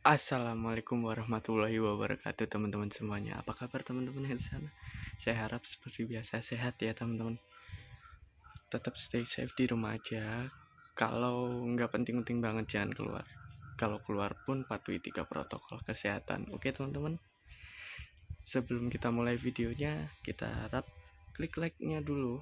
Assalamualaikum warahmatullahi wabarakatuh teman-teman semuanya. Apa kabar teman-teman yang di sana? Saya harap seperti biasa sehat ya teman-teman. Tetap stay safe di rumah aja. Kalau nggak penting-penting banget jangan keluar. Kalau keluar pun patuhi 3 protokol kesehatan. Oke teman-teman. Sebelum kita mulai videonya, kita harap klik like-nya dulu,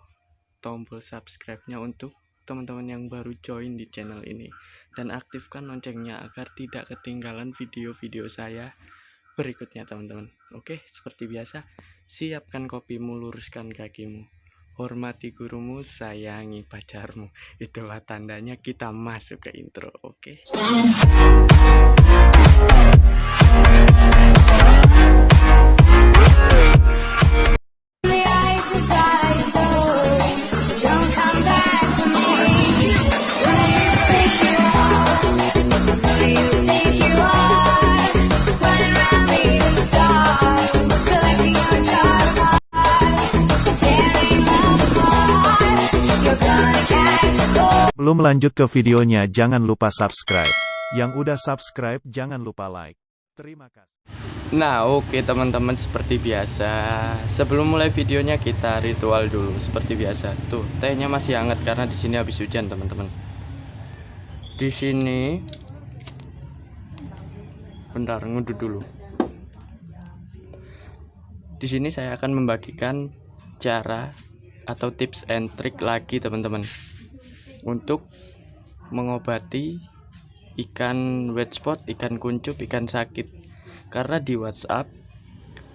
tombol subscribe-nya untuk teman-teman yang baru join di channel ini, dan aktifkan loncengnya agar tidak ketinggalan video-video saya berikutnya teman-teman. Oke, seperti biasa, siapkan kopimu, luruskan kakimu, hormati gurumu, sayangi pacarmu. Itulah tandanya kita masuk ke intro. Oke. Sebelum lanjut ke videonya, jangan lupa subscribe. Yang udah subscribe jangan lupa like. Terima kasih. Nah, oke teman-teman, seperti biasa, sebelum mulai videonya kita ritual dulu seperti biasa. Tuh, tehnya masih hangat karena di sini habis hujan, teman-teman. Di sini bentar, ngunduh dulu. Di sini saya akan membagikan cara atau tips and trick lagi teman-teman untuk mengobati ikan white spot, ikan kuncup, ikan sakit. Karena di WhatsApp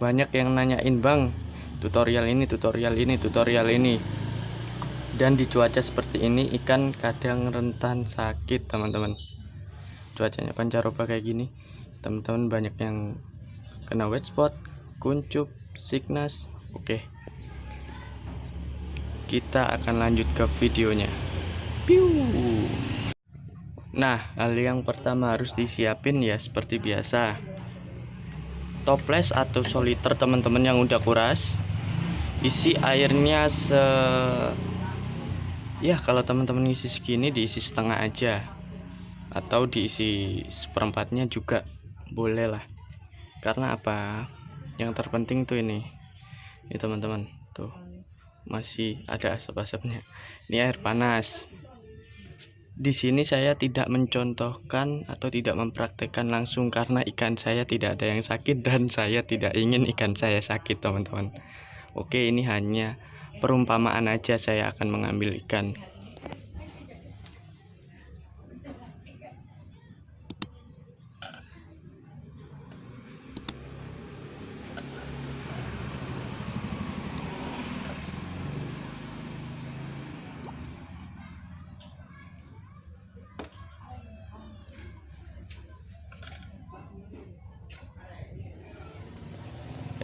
banyak yang nanyain, "Bang, tutorial ini, tutorial ini, tutorial ini." Dan di cuaca seperti ini ikan kadang rentan sakit, teman-teman. Cuacanya pancaroba kayak gini, teman-teman banyak yang kena white spot, kuncup, sickness. Oke. Kita akan lanjut ke videonya. Piu. Nah, hal yang pertama harus disiapin ya seperti biasa, toples atau soliter teman-teman yang udah kuras. Isi airnya ya kalau teman-teman isi segini diisi setengah aja, atau diisi seperempatnya juga boleh lah. Karena apa? Yang terpenting tuh ini teman-teman, tuh masih ada asap-asapnya. Ini air panas. Di sini saya tidak mencontohkan atau tidak mempraktekkan langsung karena ikan saya tidak ada yang sakit dan saya tidak ingin ikan saya sakit, teman-teman. Oke, ini hanya perumpamaan aja, saya akan mengambil ikan.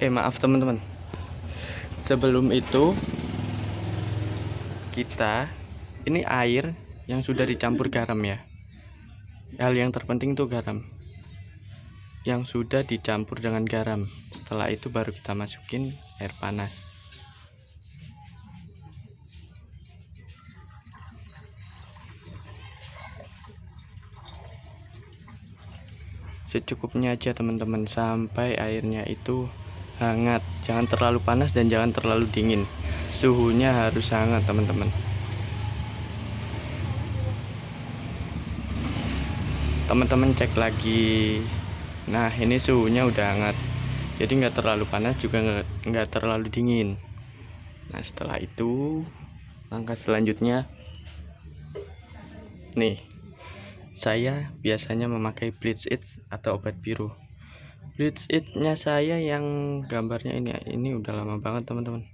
Maaf teman-teman, sebelum itu ini air yang sudah dicampur garam ya. Hal yang terpenting tuh garam yang sudah dicampur dengan garam. Setelah itu baru kita masukin air panas. Secukupnya aja teman-teman, sampai airnya itu hangat. Jangan terlalu panas dan jangan terlalu dingin. Suhunya harus hangat teman-teman. Teman-teman cek lagi. Nah, ini suhunya udah hangat, jadi nggak terlalu panas juga nggak terlalu dingin. Nah, setelah itu langkah selanjutnya nih, saya biasanya memakai bleach it atau obat biru. Bleach it-nya saya yang gambarnya ini udah lama banget teman-teman.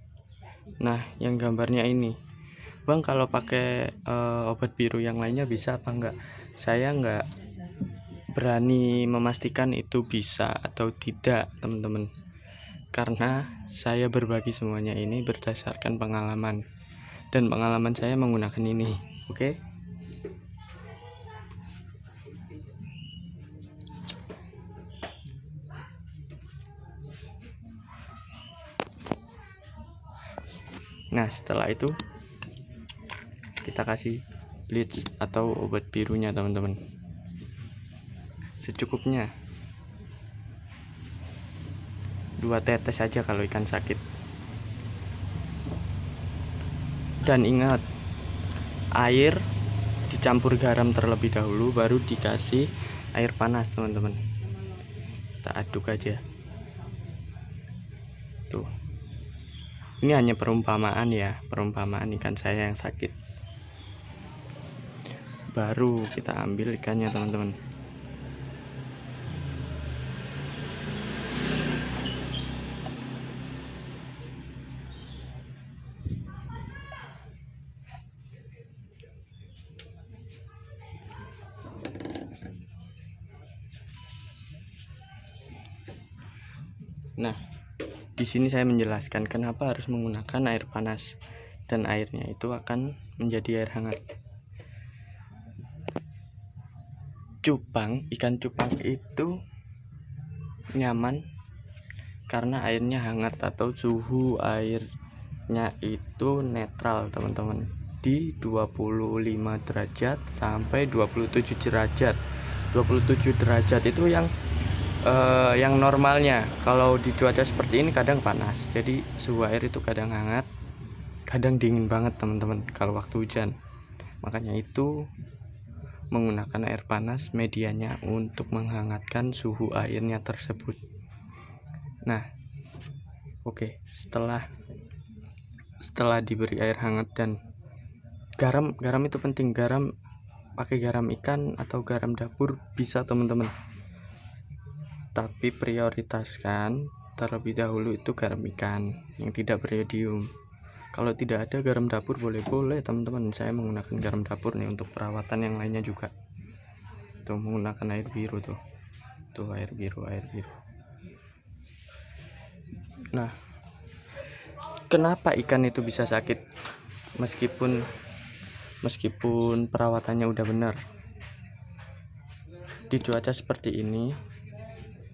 Nah, yang gambarnya ini, "Bang, kalau pakai obat biru yang lainnya bisa apa enggak?" Saya enggak berani memastikan itu bisa atau tidak teman-teman, karena saya berbagi semuanya ini berdasarkan pengalaman, dan pengalaman saya menggunakan ini. Oke. Nah, setelah itu kita kasih bleach atau obat birunya teman-teman, secukupnya. 2 tetes aja kalau ikan sakit. Dan ingat, air dicampur garam terlebih dahulu, baru dikasih air panas teman-teman. Kita aduk aja tuh. Ini hanya perumpamaan ya, perumpamaan ikan saya yang sakit. Baru kita ambil ikannya teman-teman. Nah, di sini saya menjelaskan kenapa harus menggunakan air panas dan airnya itu akan menjadi air hangat. Ikan cupang itu nyaman karena airnya hangat atau suhu airnya itu netral teman-teman, di 25 derajat sampai 27 derajat. 27 derajat itu yang normalnya. Kalau di cuaca seperti ini kadang panas, jadi suhu air itu kadang hangat, kadang dingin banget teman-teman kalau waktu hujan. Makanya itu menggunakan air panas medianya untuk menghangatkan suhu airnya tersebut. Nah, oke, setelah diberi air hangat dan garam itu penting. Pakai garam ikan atau garam dapur bisa teman-teman, tapi prioritaskan terlebih dahulu itu garam ikan yang tidak beriodium. Kalau tidak ada garam dapur boleh teman-teman. Saya menggunakan garam dapur nih untuk perawatan yang lainnya juga. Tuh, menggunakan air biru tuh air biru. Nah, kenapa ikan itu bisa sakit meskipun perawatannya udah benar? Di cuaca seperti ini,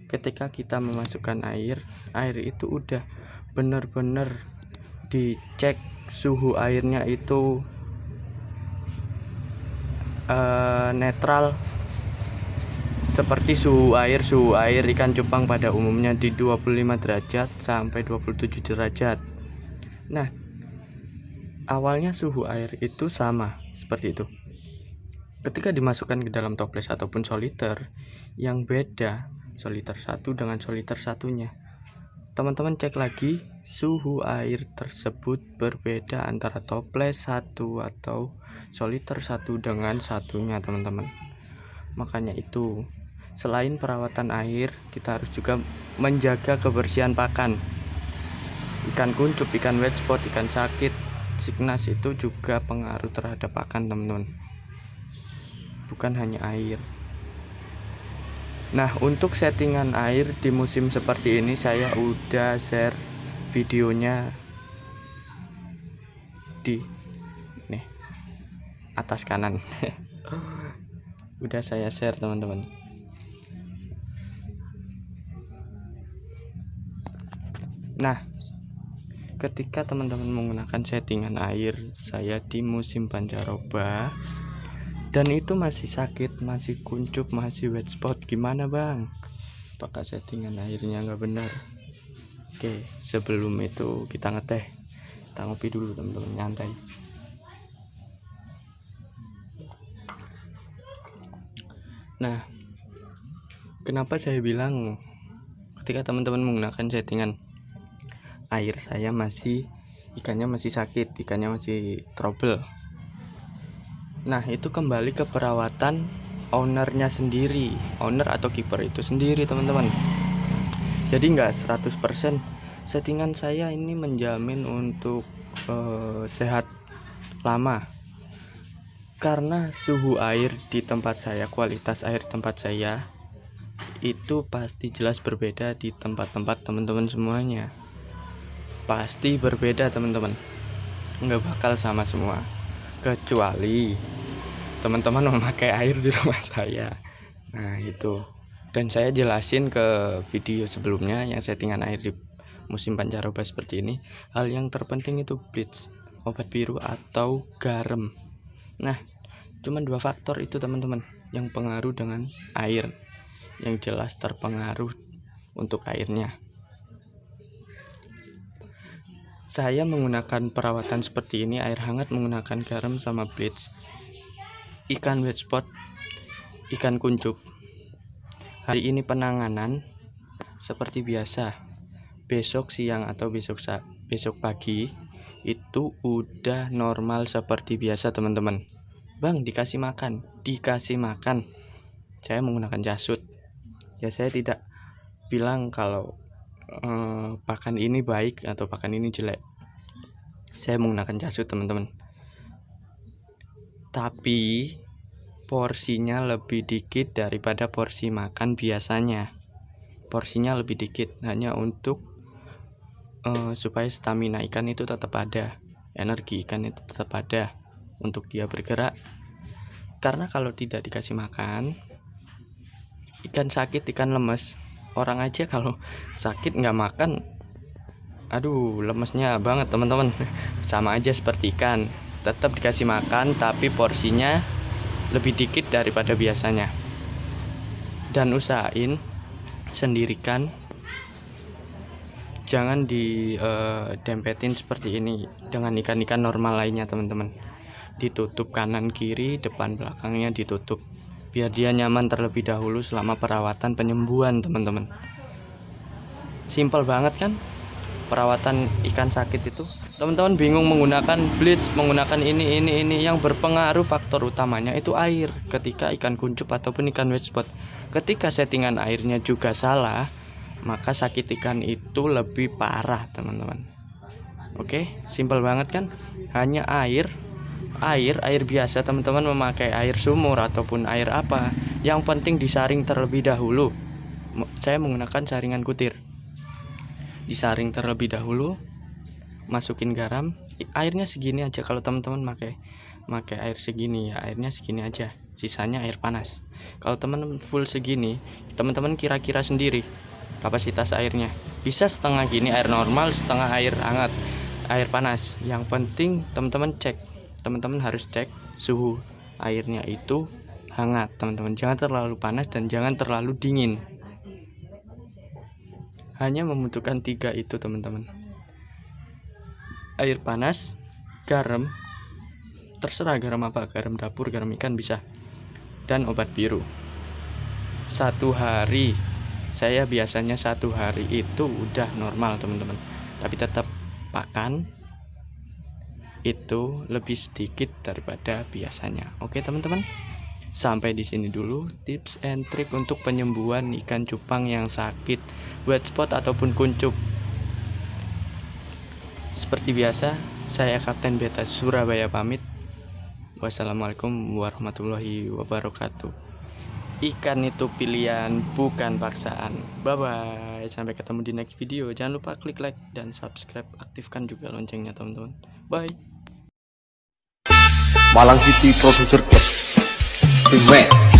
ketika kita memasukkan air itu udah benar-benar dicek suhu airnya itu netral, seperti suhu air ikan cupang pada umumnya di 25 derajat sampai 27 derajat. Nah, awalnya suhu air itu sama seperti itu. Ketika dimasukkan ke dalam toples ataupun soliter, yang beda soliter 1 dengan soliter satunya. Teman-teman cek lagi, suhu air tersebut berbeda antara toples 1 atau soliter 1 dengan satunya teman-teman. Makanya itu, selain perawatan air, kita harus juga menjaga kebersihan pakan. Ikan kuncup, ikan white spot, ikan sakit, sickness itu juga pengaruh terhadap pakan teman-teman, bukan hanya air. Nah, untuk settingan air di musim seperti ini saya udah share videonya di nih atas kanan. Udah saya share teman-teman. Nah, ketika teman-teman menggunakan settingan air saya di musim pancaroba dan itu masih sakit, masih kuncup, masih wet spot, gimana bang? Apakah settingan airnya nggak benar? Oke, sebelum itu kita ngeteh, kita ngopi dulu teman-teman, nyantai. Nah, kenapa saya bilang ketika teman-teman menggunakan settingan air saya ikannya masih sakit, ikannya masih trouble. Nah, itu kembali ke perawatan ownernya sendiri, owner atau keeper itu sendiri teman-teman. Jadi nggak 100% settingan saya ini menjamin untuk sehat lama, karena suhu air di tempat saya, kualitas air tempat saya itu pasti jelas berbeda di tempat-tempat teman-teman semuanya. Pasti berbeda teman-teman, nggak bakal sama semua, kecuali teman-teman memakai air di rumah saya. Nah itu, dan saya jelasin ke video sebelumnya yang settingan air di musim pancaroba seperti ini. Hal yang terpenting itu bleach, obat biru atau garam. Nah, cuma 2 faktor itu teman-teman yang pengaruh dengan air, yang jelas terpengaruh untuk airnya. Saya menggunakan perawatan seperti ini, air hangat menggunakan garam sama bleach, ikan wet spot, ikan kuncup. Hari ini penanganan seperti biasa. Besok siang atau besok pagi itu udah normal seperti biasa teman-teman. Bang, dikasih makan. Saya menggunakan jasut. Ya, saya tidak bilang kalau pakan ini baik atau pakan ini jelek. Saya menggunakan jasut teman-teman. Tapi porsinya lebih dikit daripada porsi makan biasanya. Porsinya lebih dikit, hanya untuk supaya stamina ikan itu tetap ada, energi ikan itu tetap ada untuk dia bergerak. Karena kalau tidak dikasih makan, ikan sakit, ikan lemes. Orang aja kalau sakit nggak makan, aduh, lemesnya banget teman-teman. Sama aja seperti ikan, tetap dikasih makan tapi porsinya lebih dikit daripada biasanya. Dan usahain sendirikan, jangan dempetin seperti ini dengan ikan-ikan normal lainnya teman-teman. Ditutup kanan kiri, depan belakangnya ditutup, biar dia nyaman terlebih dahulu selama perawatan penyembuhan teman-teman. Simpel banget kan perawatan ikan sakit itu. Teman-teman bingung menggunakan bleach, menggunakan ini, yang berpengaruh faktor utamanya itu air. Ketika ikan kuncup ataupun ikan wet spot, ketika settingan airnya juga salah, maka sakit ikan itu lebih parah teman-teman. Oke, simpel banget kan? Hanya air biasa, teman-teman memakai air sumur ataupun air apa, yang penting disaring terlebih dahulu. Saya menggunakan saringan kutir. Disaring terlebih dahulu, masukin garam, airnya segini aja. Kalau teman-teman pakai air segini, ya airnya segini aja, sisanya air panas. Kalau teman-teman full segini, teman-teman kira-kira sendiri kapasitas airnya. Bisa setengah gini air normal, setengah air hangat, air panas. Yang penting teman-teman harus cek suhu airnya itu hangat teman-teman, jangan terlalu panas dan jangan terlalu dingin. Hanya membutuhkan 3 itu teman-teman: air panas, garam, terserah garam apa, garam dapur, garam ikan bisa, dan obat biru. 1 hari, saya biasanya 1 hari itu udah normal teman-teman. Tapi tetap pakan itu lebih sedikit daripada biasanya. Oke teman-teman, sampai di sini dulu tips and trik untuk penyembuhan ikan cupang yang sakit wet spot ataupun kuncup. Seperti biasa, saya Kapten Beta Surabaya pamit. Wassalamualaikum warahmatullahi wabarakatuh. Ikan itu pilihan, bukan paksaan. Bye bye, sampai ketemu di next video. Jangan lupa klik like dan subscribe, aktifkan juga loncengnya teman-teman. Bye. Malang City Producer Club, Team Match.